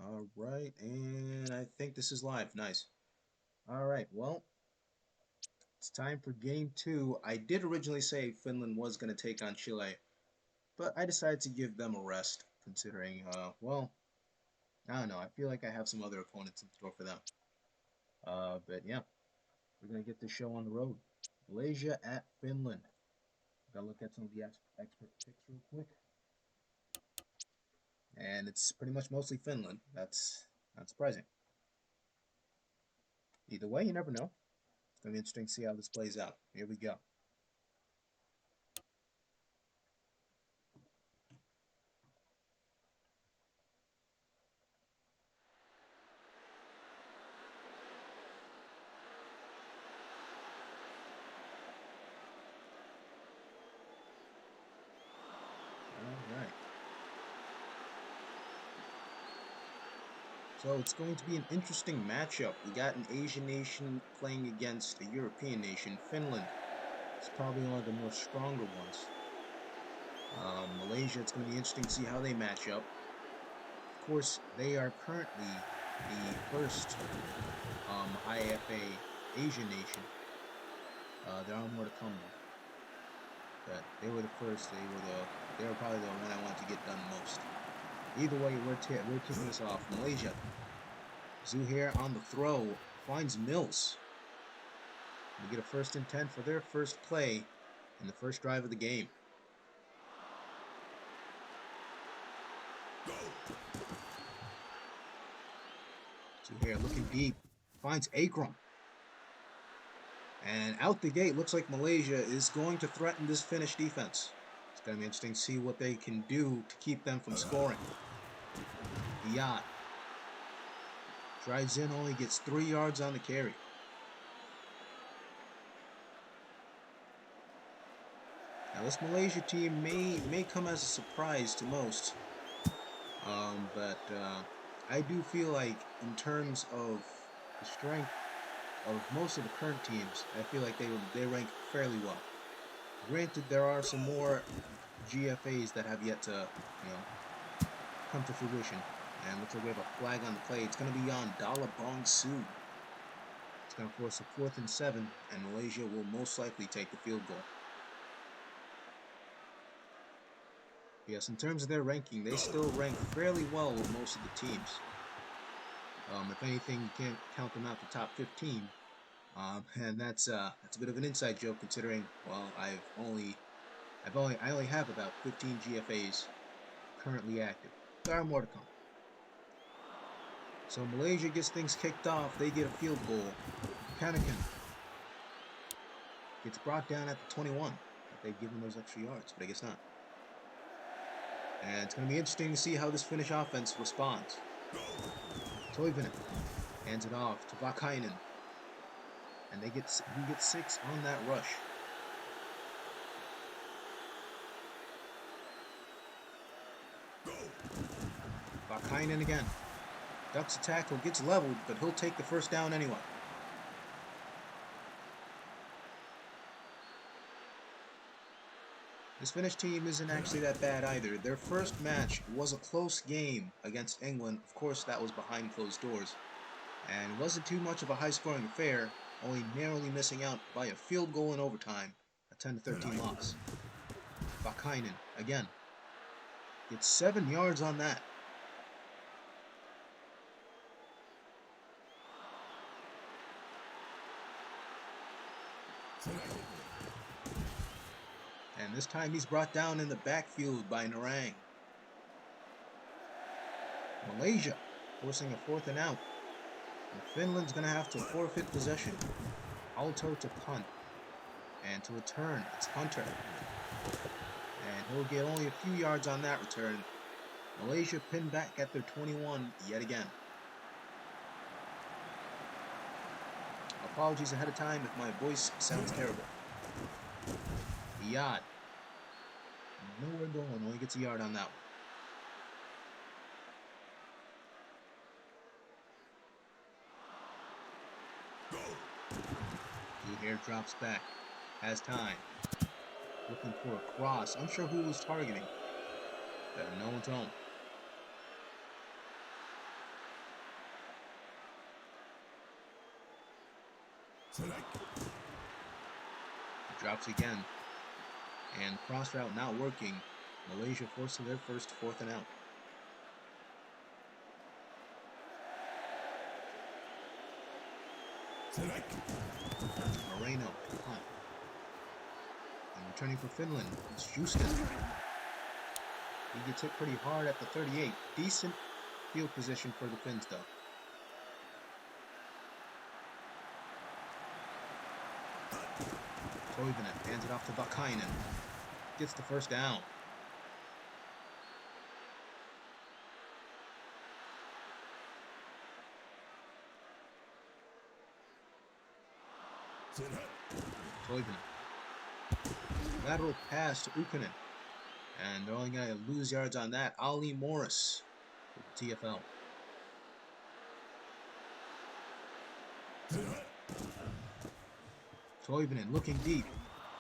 All right, and I think this is live. Nice. All right, well, it's time for game two. I did originally say Finland was going to take on Chile, but I decided to give them a rest, considering, well, I don't know. I feel like I have some other opponents in store for them. But yeah, we're going to get this show on the road. Malaysia at Finland. Gotta look at some of the expert picks real quick. And it's pretty much mostly Finland. That's not surprising. Either way, you never know. It's going to be interesting to see how this plays out. Here we go. All right. So it's going to be an interesting matchup. We got an Asian nation playing against a European nation, Finland. It's probably one of the more stronger ones. Malaysia, it's going to be interesting to see how they match up. Of course, they are currently the first IAFA Asian nation. There are more to come though. But they were the first. They were probably the one I wanted to get done most. Either way, we're kicking this off. Malaysia. Zuhair on the throw finds Mills. We get a 1st and 10 for their first play in the first drive of the game. Zuhair looking deep, finds Akram. And out the gate, looks like Malaysia is going to threaten this Finnish defense. It's going to be interesting to see what they can do to keep them from scoring. Iyad drives in, only gets 3 yards on the carry. Now this Malaysia team may come as a surprise to most, but I do feel like in terms of the strength of most of the current teams, I feel like they rank fairly well. Granted, there are some more GFAs that have yet to come to fruition. And looks like we have a flag on the play. It's going to be on Dalabong Su. It's going to force a 4th and 7, and Malaysia will most likely take the field goal. Yes, in terms of their ranking, they still rank fairly well with most of the teams. If anything, you can't count them out the top 15, and that's a bit of an inside joke considering, well, I only have about 15 GFAs currently active. There are more to come. So Malaysia gets things kicked off. They get a field goal. Panikin gets brought down at the 21. They've given those extra yards, but I guess not. And it's going to be interesting to see how this Finnish offense responds. Toivonen hands it off to Vakainen. And he gets 6 on that rush. Vakainen again. Ducks a tackle, gets leveled, but he'll take the 1st down anyway. This Finnish team isn't actually that bad either. Their first match was a close game against England. Of course, that was behind closed doors. And it wasn't too much of a high-scoring affair, only narrowly missing out by a field goal in overtime, a 10-13 loss. Vakainen, again, gets 7 yards on that. And this time he's brought down in the backfield by Narang. Malaysia forcing a 4th and out. And Finland's going to have to forfeit possession. Alto to punt. And to return, it's Hunter. And he'll get only a few yards on that return. Malaysia pinned back at their 21 yet again. Apologies ahead of time if my voice sounds terrible. Iyad. Nowhere going, only gets a yard on that one. Zuhair drops back. Has time. Looking for a cross. Unsure who was targeting. No one's home. Drops again. And cross route not working. Malaysia forced to their first 4th and out. Moreno, punt. And returning for Finland, it's Houston. He gets hit pretty hard at the 38. Decent field position for the Finns, though. Toivonen hands it off to Vakainen. Gets the first down. Toivonen. Lateral pass to Ukkonen. And they're only going to lose yards on that. Ali Morris with the TFL. Toivonen looking deep.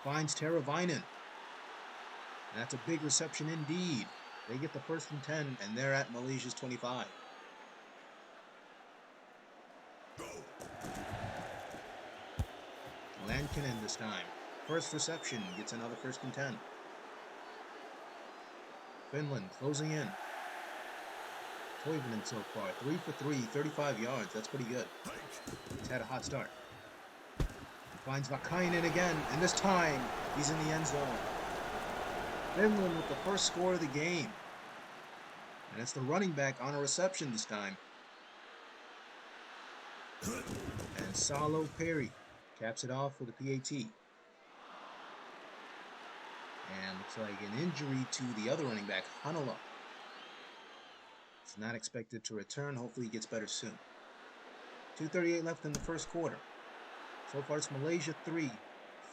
Finds Teravainen. That's a big reception indeed. They get the 1st and 10, and they're at Malaysia's 25. Lankinen this time. First reception gets another 1st and 10. Finland closing in. Toivonen so far, 3 for 3, 35 yards. That's pretty good. He's had a hot start. Finds Vakainen again, and this time he's in the end zone. Finland with the first score of the game. And it's the running back on a reception this time. And Salo Perry caps it off with a PAT. And looks like an injury to the other running back, Hanala. It's not expected to return. Hopefully he gets better soon. 2:38 left in the first quarter. So far it's Malaysia 3,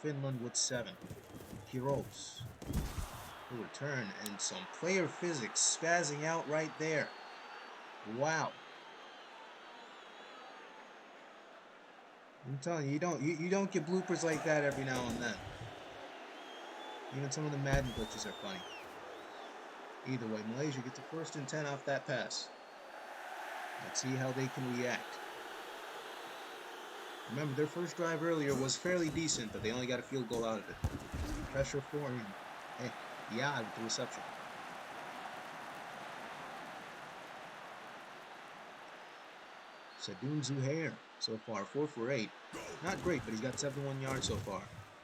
Finland with 7. Quiroz will return, and some player physics spazzing out right there. Wow. I'm telling you, you don't get bloopers like that every now and then. Even some of the Madden glitches are funny. Either way, Malaysia gets the 1st and 10 off that pass. Let's see how they can react. Remember, their first drive earlier was fairly decent, but they only got a field goal out of it. Pressure for him. Hey, yeah, with the reception. Sadoun Zuhair, so far, 4 for 8. Not great, but he's got 71 yards so far.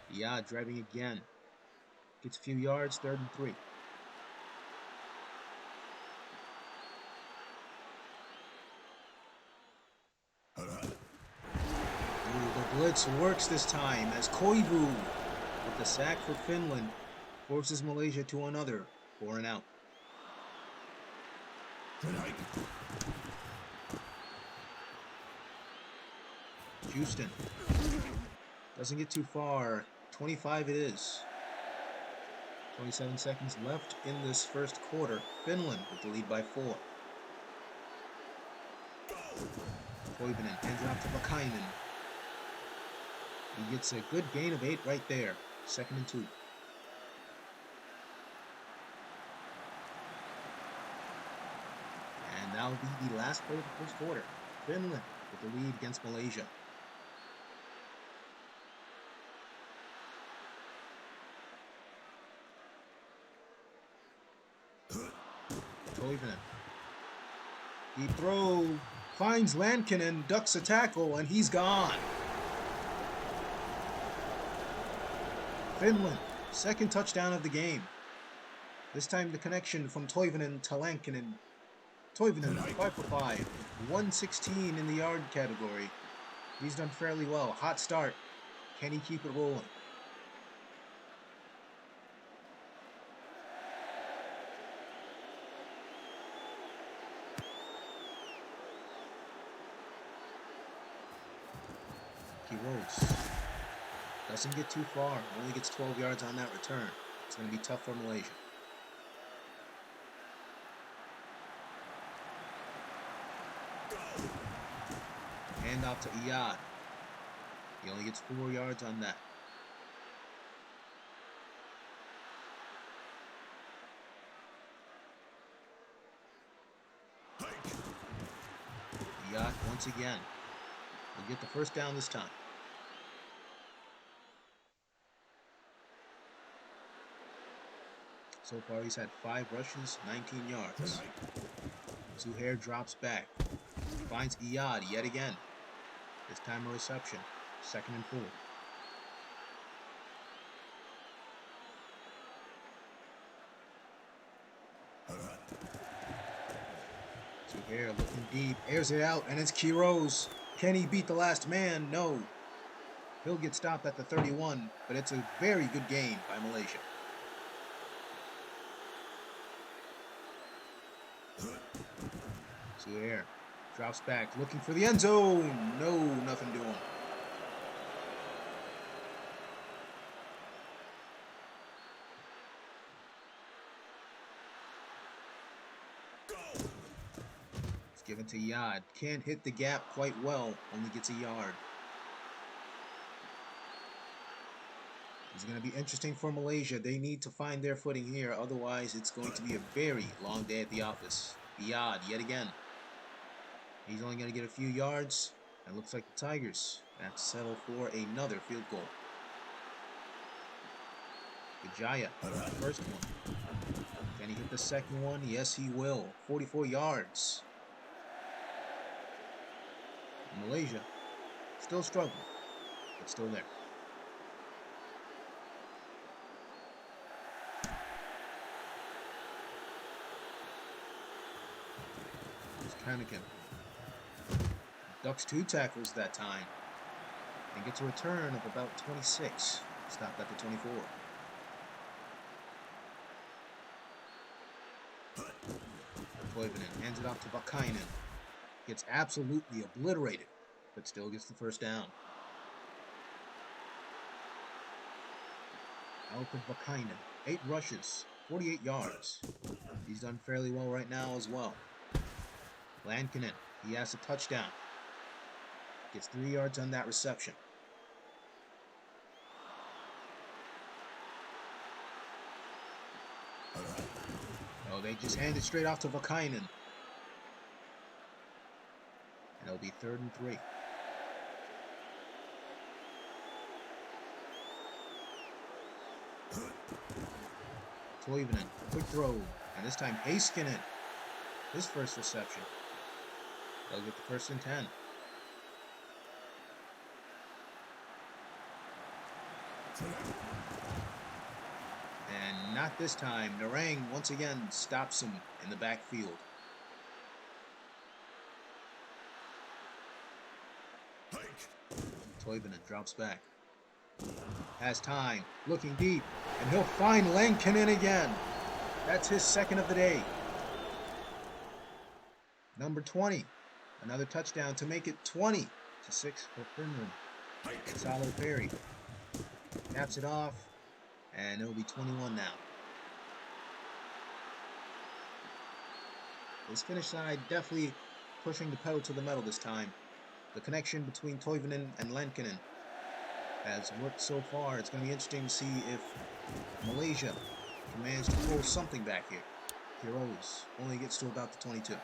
Yeah, driving again. Gets a few yards, 3rd and 3. The blitz works this time as Koivu, with the sack for Finland, forces Malaysia to another 4 and out. Houston doesn't get too far. 25 it is. 27 seconds left in this first quarter. Finland with the lead by 4. Toivonen hands it off to Vakainen. He gets a good gain of 8 right there. 2nd and 2. And that'll be the last play of the first quarter. Finland with the lead against Malaysia. Toivonen. He throw, finds Lankinen, ducks a tackle, and he's gone. Finland, 2nd touchdown of the game. This time the connection from Toivonen to Lankinen. Toivonen, 5 for 5, 116 in the yard category. He's done fairly well. Hot start. Can he keep it rolling? Quiroz doesn't get too far. Only gets 12 yards on that return. It's going to be tough for Malaysia. Hand off to Iyad. He only gets 4 yards on that. Iyad once again. He'll get the first down this time. So far, he's had 5 rushes, 19 yards. Zuhair drops back. Finds Iyad yet again. This time a reception. 2nd and 4. Zuhair looking deep. Airs it out, and it's Quiroz. Can he beat the last man? No. He'll get stopped at the 31, but it's a very good gain by Malaysia. Zuhair drops back, looking for the end zone. No, nothing doing. It's given to Yad. Can't hit the gap quite well, only gets a yard. It's going to be interesting for Malaysia. They need to find their footing here, otherwise it's going to be a very long day at the office. Yad yet again. He's only going to get a few yards. And looks like the Tigers have to settle for another field goal. Vijaya, the first one. Can he hit the second one? Yes, he will. 44 yards. Malaysia still struggling, but still there. It's Kanakin. Ducks 2 tackles that time and gets a return of about 26. Stopped at the 24. Toivonen hands it off to Vakainen. Gets absolutely obliterated, but still gets the first down. Alfred Vakainen, 8 rushes, 48 yards. He's done fairly well right now as well. Lankinen, he has a touchdown. Gets 3 yards on that reception. Oh, they just hand it straight off to Vakainen. And it'll be 3rd and 3. Toivonen, quick throw. And this time Heiskanen, his first reception. They'll get the 1st and 10. And not this time. Narang once again stops him in the backfield. Toivonen drops back. Has time. Looking deep. And he'll find Lankinen again. That's his 2nd of the day. Number 20. Another touchdown to make it 20-6 for Finland. Salo Perry taps it off, and it'll be 21 now. This Finnish side definitely pushing the pedal to the metal this time. The connection between Toivonen and Lankinen has worked so far. It's going to be interesting to see if Malaysia can manage to pull something back here. Quiroz only gets to about the 22.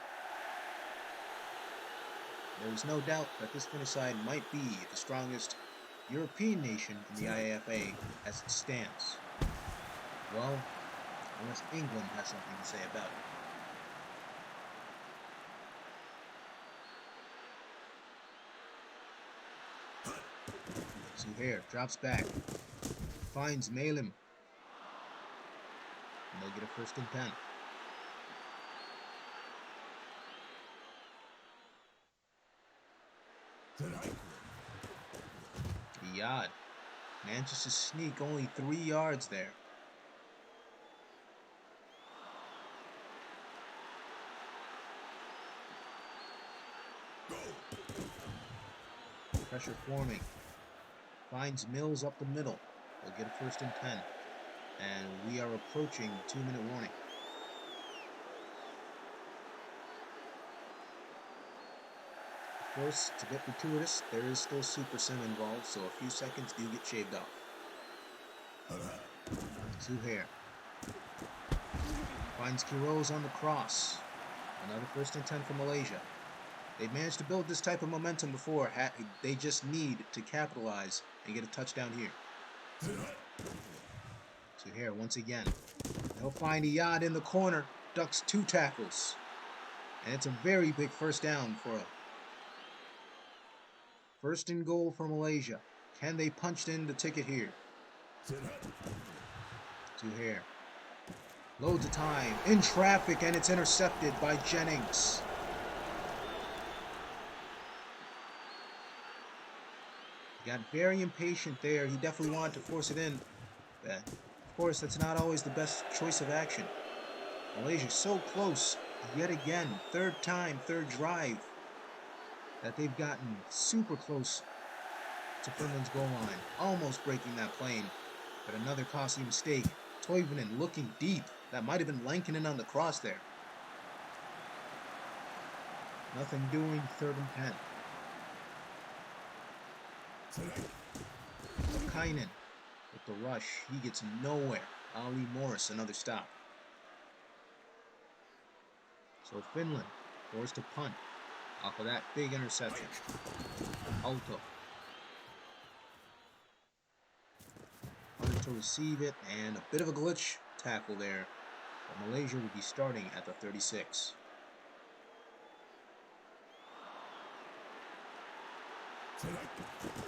There's no doubt that this Finnish side might be the strongest European nation in the IAFA as it stands. Well, unless England has something to say about it. Zuhair drops back, finds Malim, and they'll get a 1st and 10. Iyad manages to sneak only 3 yards there. Pressure forming. Finds Mills up the middle. They'll get a 1st and 10. And we are approaching 2-minute warning. Of course, it's a bit gratuitous. There is still Super Sim involved, so a few seconds do get shaved off. Zuhair finds Quiroz on the cross. Another 1st and 10 for Malaysia. They've managed to build this type of momentum before. They just need to capitalize and get a touchdown here. Zuhair once again. He'll find Iyad in the corner, ducks 2 tackles. And it's a very big first down for a first and goal for Malaysia. Can they punch in the ticket here? Zuhair. Loads of time. In traffic, and it's intercepted by Jennings. He got very impatient there. He definitely wanted to force it in. But, of course, that's not always the best choice of action. Malaysia so close yet again. Third time, third drive, that they've gotten super close to Finland's goal line. Almost breaking that plane. But another costly mistake. Toivonen looking deep. That might have been Lankinen on the cross there. Nothing doing, 3rd and 10. Kainen with the rush. He gets nowhere. Ali Morris, another stop. So Finland forced to punt off of that big interception. Auto. Punted to receive it, and a bit of a glitch tackle there. But Malaysia will be starting at the 36.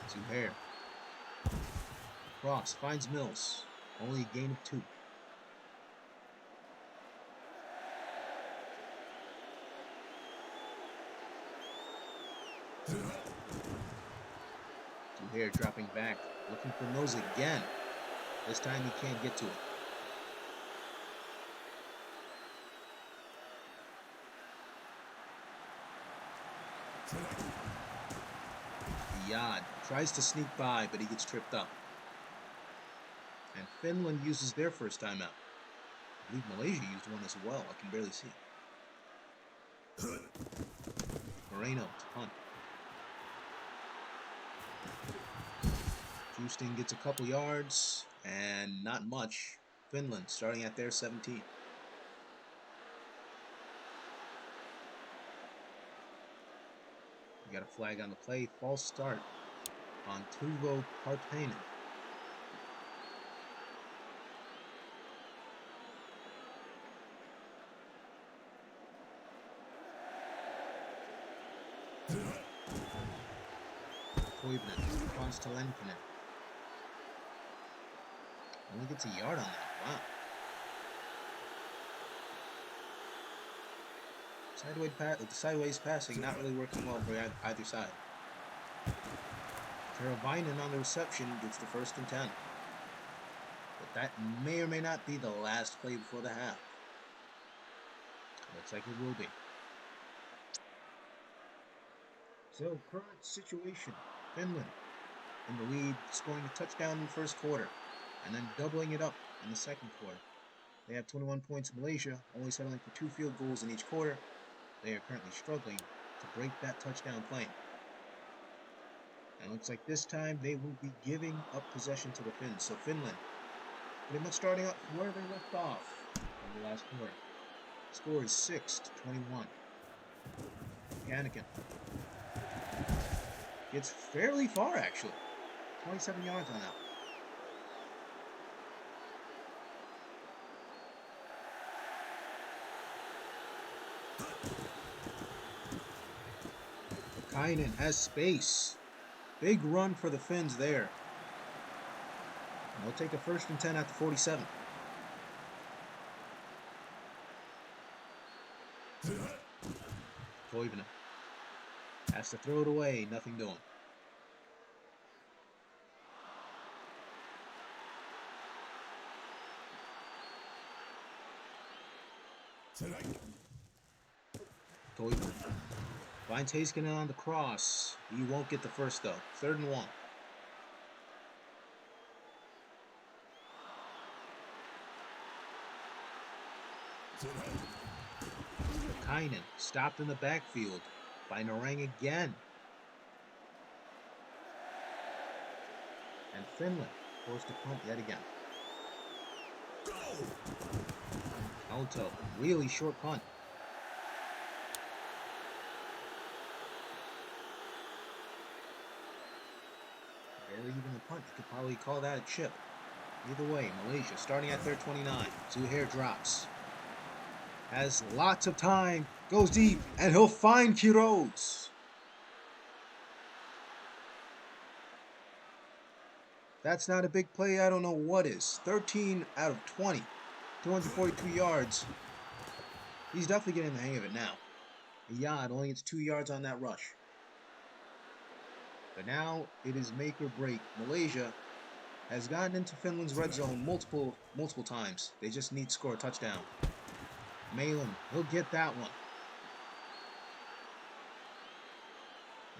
Zuhair. Cross finds Mills. Only a gain of 2. Zuhair dropping back, looking for Mills again. This time he can't get to it. Iyad tries to sneak by, but he gets tripped up. And Finland uses their first timeout. I believe Malaysia used one as well. I can barely see it. Moreno to punt. Houston gets a couple yards, and not much. Finland starting at their 17. We got a flag on the play. False start on Tuvo Partainen. Toivonen across to Lankinen. Only gets a yard on that. Wow. Sideways passing not really working well for either side. Teravainen on the reception gets the 1st and 10. But that may or may not be the last play before the half. Looks like it will be. So, current situation. Finland in the lead, scoring a touchdown in the 1st quarter, and then doubling it up in the 2nd quarter. They have 21 points. Malaysia only settling for 2 field goals in each quarter. They are currently struggling to break that touchdown plane. And it looks like this time they will be giving up possession to the Finns. So Finland pretty much starting up where they left off in the last quarter. Score is 6-21. Gannigan gets fairly far, actually. 27 yards on that. Kainen has space. Big run for the Finns there. And they'll take a 1st and 10 at the 47. Toivonen has to throw it away. Nothing doing. Toivonen finds Heiskanen on the cross. He won't get the first though. 3rd and 1. Kainen stopped in the backfield by Narang again. And Finland forced to punt yet again. Auto, really short punt. Barely even a punt. You could probably call that a chip. Either way, Malaysia starting at their 29. Zuhair drops. Has lots of time. Goes deep. And he'll find Quiroz. That's not a big play. I don't know what is. 13 out of 20. 242 yards. He's definitely getting the hang of it now. Ayad only gets 2 yards on that rush. But now it is make or break. Malaysia has gotten into Finland's red zone multiple times. They just need to score a touchdown. Malin, he'll get that one.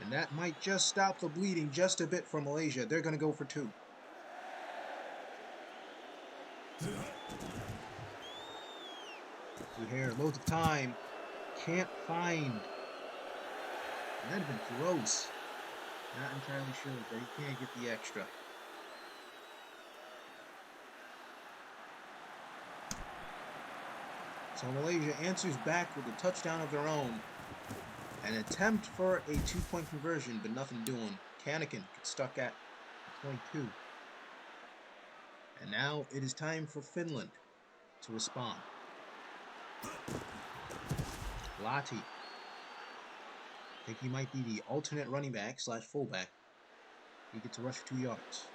And that might just stop the bleeding just a bit for Malaysia. They're going to go for 2. Zuhair, loads of time. Can't find. That'd have been gross. Not entirely sure, but he can't get the extra. So Malaysia answers back with a touchdown of their own. An attempt for a 2-point conversion, but nothing doing. Kannakin gets stuck at 22. And now it is time for Finland to respond. Lati. I think he might be the alternate running back / fullback. He gets a rush for 2 yards.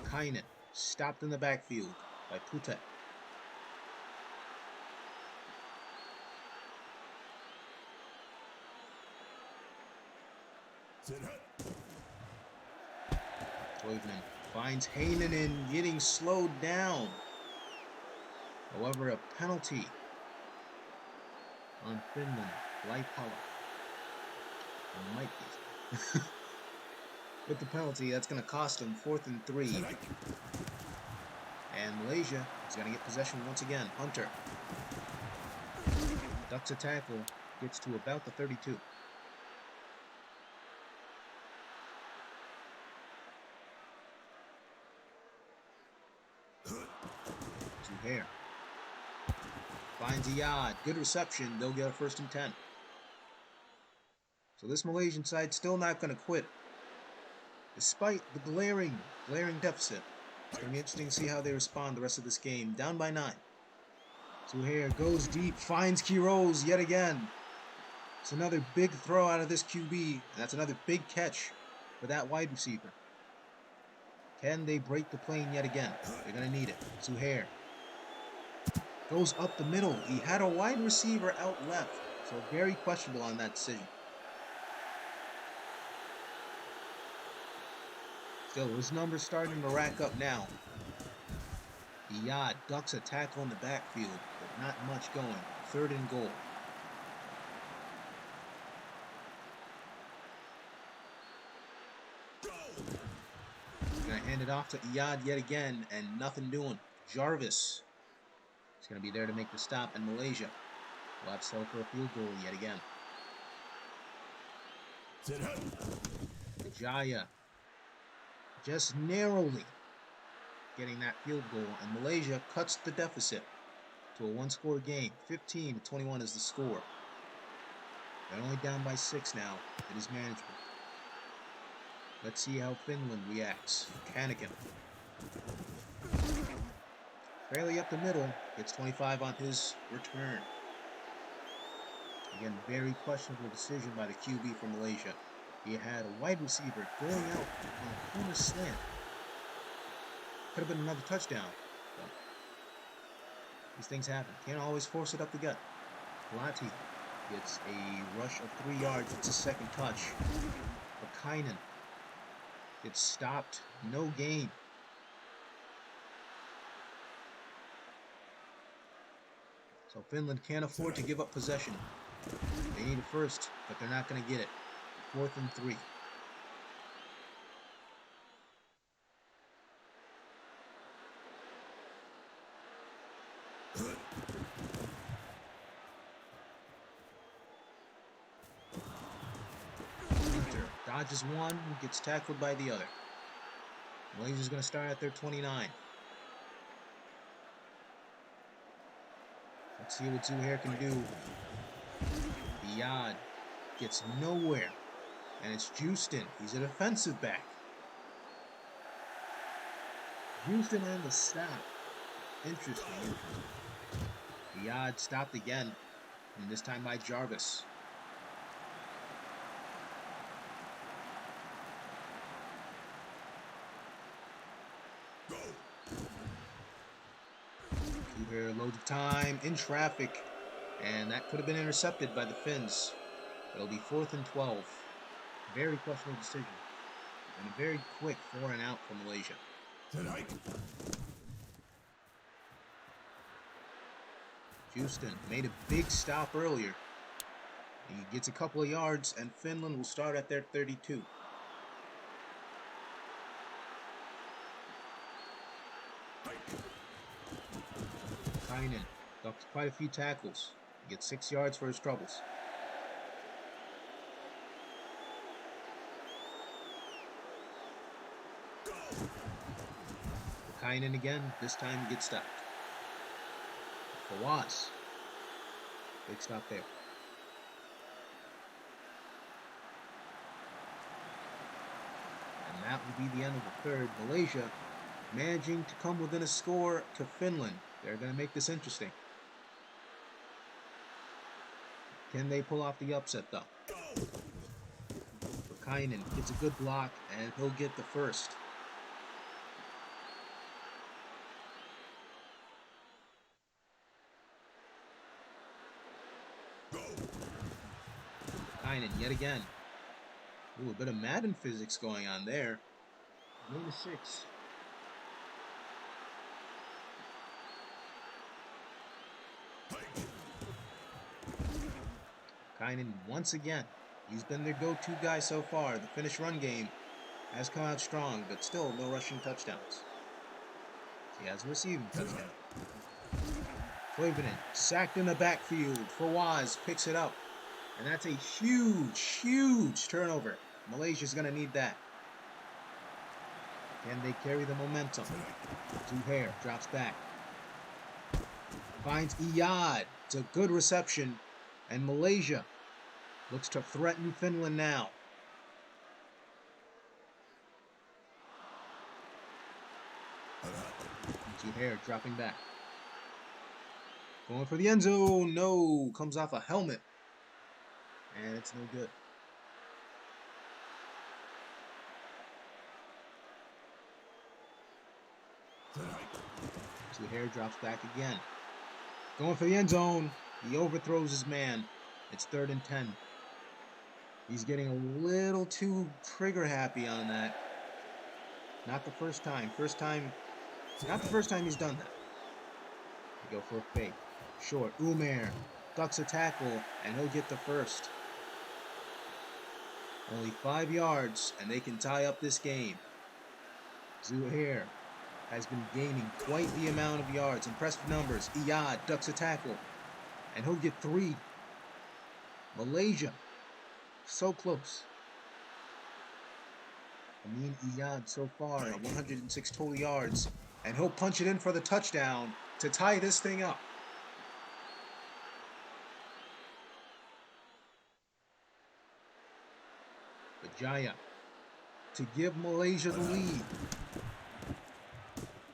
Kainen stopped in the backfield by Putet. Toivonen finds Heinonen getting slowed down. However, a penalty on Finland. Laipala. Might be. With the penalty, that's going to cost him 4th and 3. And Malaysia is going to get possession once again. Hunter ducks a tackle, gets to about the 32. Zuhair finds Ayad. Good reception. They'll get a 1st and 10. So this Malaysian side still not going to quit. Despite the glaring deficit. It's going to be interesting to see how they respond the rest of this game. Down by 9. Zuhair goes deep, finds Quiroz yet again. It's another big throw out of this QB. And that's another big catch for that wide receiver. Can they break the plane yet again? They're going to need it. Zuhair goes up the middle. He had a wide receiver out left. So very questionable on that decision. Still, his numbers starting to rack up now. Ayad ducks a tackle in the backfield, but not much going. 3rd and goal. Gonna hand it off to Ayad yet again, and nothing doing. Jarvis is gonna be there to make the stop, and Malaysia will have to settle for a field goal yet again. Jaya just narrowly getting that field goal, and Malaysia cuts the deficit to a 1-score game. 15-21 is the score. They're only down by 6 now. It is manageable. Let's see how Finland reacts. Kannakin. Fairly up the middle. Gets 25 on his return. Again, very questionable decision by the QB for Malaysia. He had a wide receiver going out on a corner slant. Could have been another touchdown. But these things happen. Can't always force it up the gut. Lati gets a rush of 3 yards. It's his 2nd touch. Kainen gets stopped. No gain. So Finland can't afford to give up possession. They need it first, but they're not going to get it. 4th and 3. Hunter dodges one, gets tackled by the other. Malaysia's going to start at their 29. Let's see what Zuhair can do. Ayad gets nowhere. And it's Houston. He's a defensive back. Houston on the stop. Interesting, interesting. The odd stopped again, and this time by Jarvis. Here, loads of time in traffic, and that could have been intercepted by the Finns. It'll be 4th and 12. Very questionable decision, and a very quick 4 and out for Malaysia. Tonight. Houston made a big stop earlier. He gets a couple of yards, and Finland will start at their 32. Kainen ducks quite a few tackles. He gets 6 yards for his troubles. Kainen again. This time he gets stopped. Fawaz. Big stop there. And that will be the end of the third. Malaysia managing to come within a score to Finland. They're going to make this interesting. Can they pull off the upset, though? Kainen gets a good block, and he'll get the first. Kainen yet again. Ooh, a bit of Madden physics going on there. -6. Kainen once again. He's been their go-to guy so far. The Finnish run game has come out strong, but still no rushing touchdowns. He has a receiving touchdown. Toivonen sacked in the backfield. Fawaz picks it up. And that's a huge, huge turnover. Malaysia's going to need that. Can they carry the momentum? Zuhair drops back. Finds Iyad. It's a good reception. And Malaysia looks to threaten Finland now. Zuhair dropping back. Going for the end zone. No. Comes off a helmet. And it's no good. Zuhair drops back again. Going for the end zone. He overthrows his man. It's 3rd and 10. He's getting a little too trigger happy on that. Not the first time. Not the first time he's done that. They go for a fake. Short. Umair ducks a tackle, and he'll get the first. Only 5 yards, and they can tie up this game. Zuhair has been gaining quite the amount of yards. Impressive numbers. Iyad ducks a tackle, and he'll get 3. Malaysia, so close. Amin Iyad so far at 106 total yards, and he'll punch it in for the touchdown to tie this thing up. Jaya to give Malaysia the lead.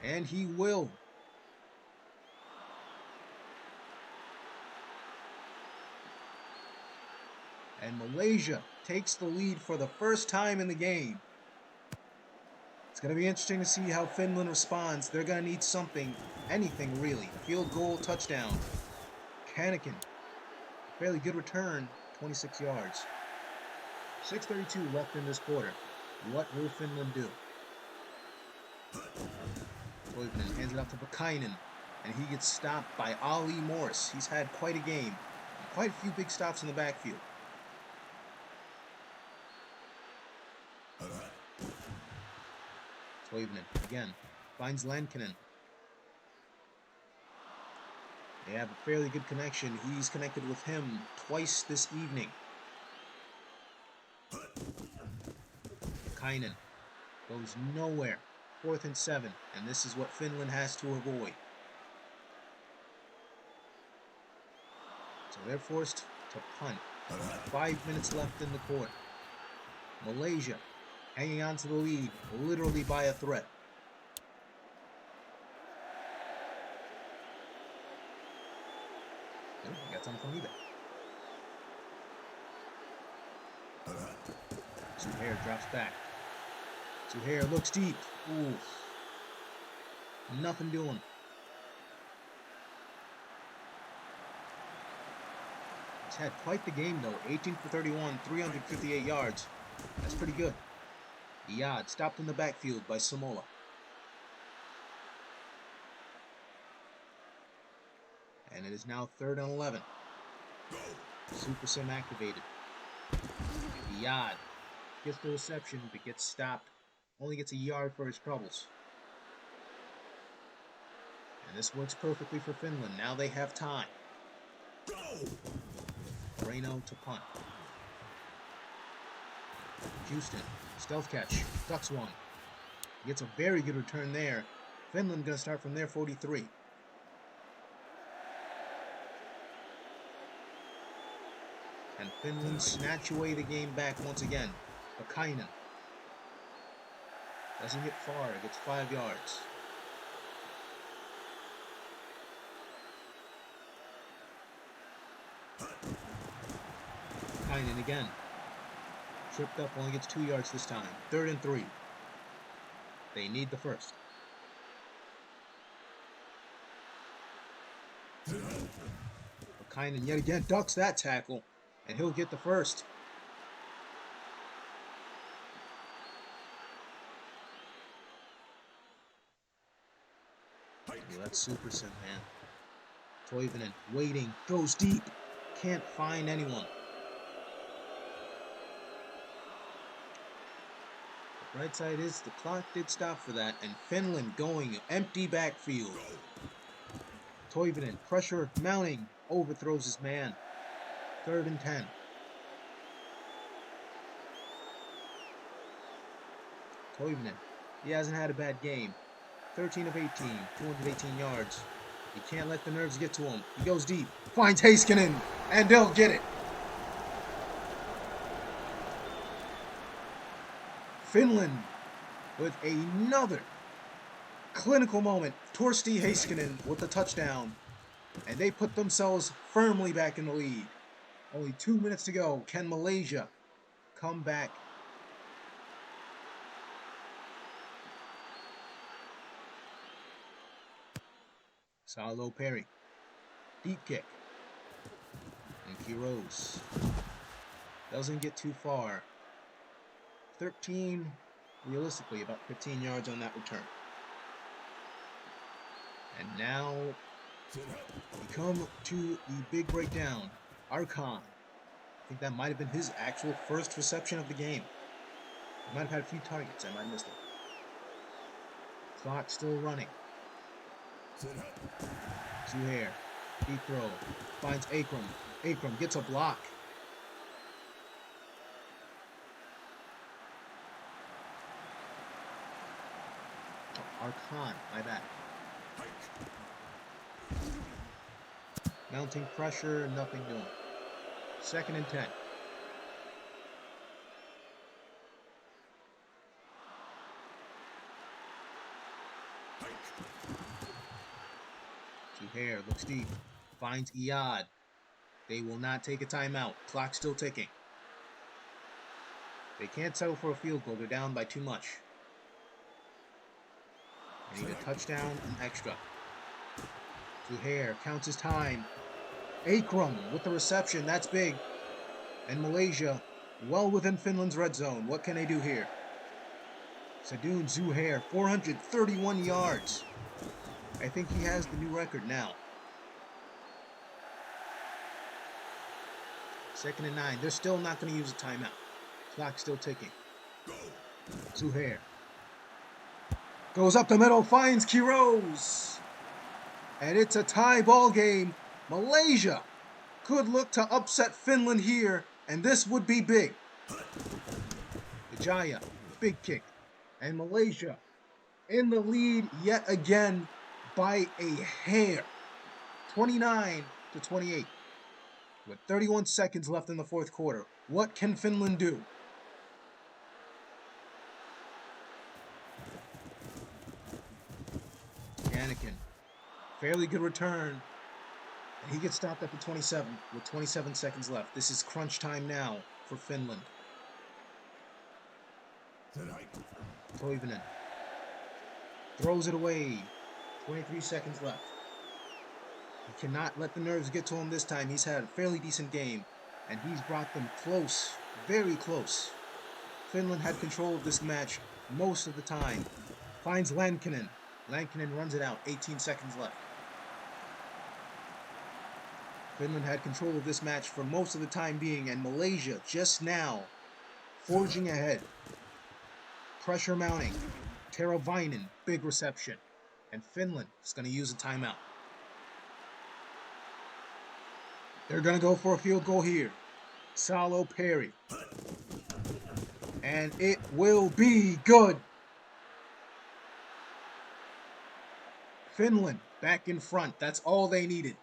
And he will. And Malaysia takes the lead for the first time in the game. It's going to be interesting to see how Finland responds. They're going to need something, anything really. Field goal, touchdown. Kannikin, fairly good return, 26 yards. 6:32 left in this quarter. What will Finland do? Toivonen hands it off to Pakainen, and he gets stopped by Ali Morris. He's had quite a game. Quite a few big stops in the backfield. Toivonen again finds Lankinen. They have a fairly good connection. He's connected with him twice this evening. Kainen goes nowhere. 4th and 7, and this is what Finland has to avoid. So they're forced to punt. 5 minutes left in the quarter. Malaysia hanging on to the lead, literally by a thread. Oh, we got something from eBay. Zuhair drops back. Zuhair looks deep. Ooh. Nothing doing. He's had quite the game though. 18 for 31, 358 yards. That's pretty good. Iyad stopped in the backfield by Samola. And it is now 3rd and 11. Super Sim activated. Iyad gets the reception but gets stopped. Only gets a yard for his troubles. And this works perfectly for Finland. Now they have time. Reno to punt. Houston, stealth catch, ducks one. Gets a very good return there. Finland gonna start from their 43. And Finland snatch away the game back once again. Akainen doesn't get far, gets 5 yards. Akainen again. Tripped up, only gets 2 yards this time. 3rd and 3. They need the first. Akainen yet again ducks that tackle, and he'll get the first. Well, that's Super Sim, man. Toivonen waiting, goes deep, can't find anyone. The bright side is the clock did stop for that, and Finland going empty backfield. Toivonen, pressure mounting, overthrows his man. 3rd and 10. Toivonen, he hasn't had a bad game. 13 of 18, 218 yards. He can't let the nerves get to him. He goes deep, finds Heiskanen, and they'll get it. Finland with another clinical moment. Torsti Heiskanen with the touchdown. And they put themselves firmly back in the lead. Only 2 minutes to go. Can Malaysia come back? Salo Perry. Deep kick. And Quiroz doesn't get too far. 13, realistically, about 15 yards on that return. And now we come to the big breakdown. Arkan. I think that might have been his actual first reception of the game. He might have had a few targets. I might have missed it. Clock still running. Zuhair. Deep throw. Finds Akram. Akram gets a block. Oh, Arkan. My bad. Mounting pressure. Nothing doing. 2nd and 10. Zuhair looks deep. Finds Iyad. They will not take a timeout. Clock still ticking. They can't settle for a field goal. They're down by too much. They need a touchdown and extra. Zuhair counts his time. Akram with the reception. That's big. And Malaysia well within Finland's red zone. What can they do here? Sadun Zuhair, 431 yards. I think he has the new record now. 2nd and 9. They're still not going to use a timeout. Clock still ticking. Zuhair goes up the middle, finds Quiroz. And it's a tie ball game. Malaysia could look to upset Finland here, and this would be big. Vijaya, big kick. And Malaysia in the lead yet again by a hair. 29 to 28. With 31 seconds left in the 4th quarter. What can Finland do? Fairly good return. And he gets stopped at the 27 with 27 seconds left. This is crunch time now for Finland. Toivonen throws it away. 23 seconds left. He cannot let the nerves get to him this time. He's had a fairly decent game, and he's brought them close, very close. Finland had control of this match most of the time. Finds Lankinen. Lankinen runs it out. 18 seconds left. Finland had control of this match for most of the time being, and Malaysia just now forging ahead. Pressure mounting. Teravainen, big reception. And Finland is going to use a timeout. They're going to go for a field goal here. Salo Perry. And it will be good. Finland back in front. That's all they needed.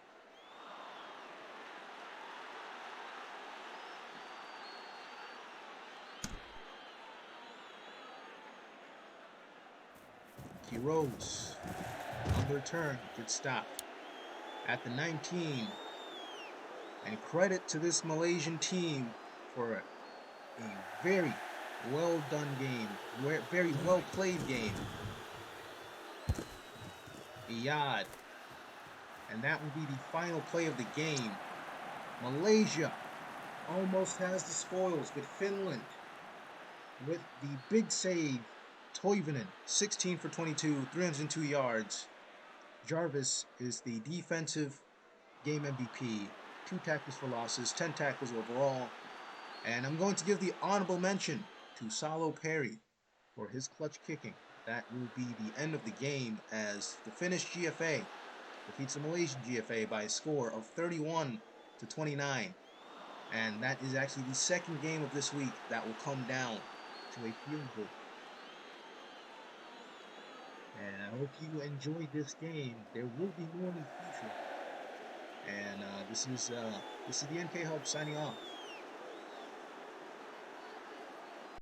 He rose on the return, gets stopped at the 19. And credit to this Malaysian team for a very well done game, very well played game. Iyad. And that will be the final play of the game. Malaysia almost has the spoils, but Finland with the big save. Toivonen, 16 for 22, 302 yards. Jarvis is the defensive game MVP. 2 tackles for losses, 10 tackles overall. And I'm going to give the honorable mention to Salo Perry for his clutch kicking. That will be the end of the game as the Finnish GFA defeats the Malaysian GFA by a score of 31-29. And that is actually the second game of this week that will come down to a field goal. And I hope you enjoyed this game. There will be more in the future. And this is the NK Hub signing off.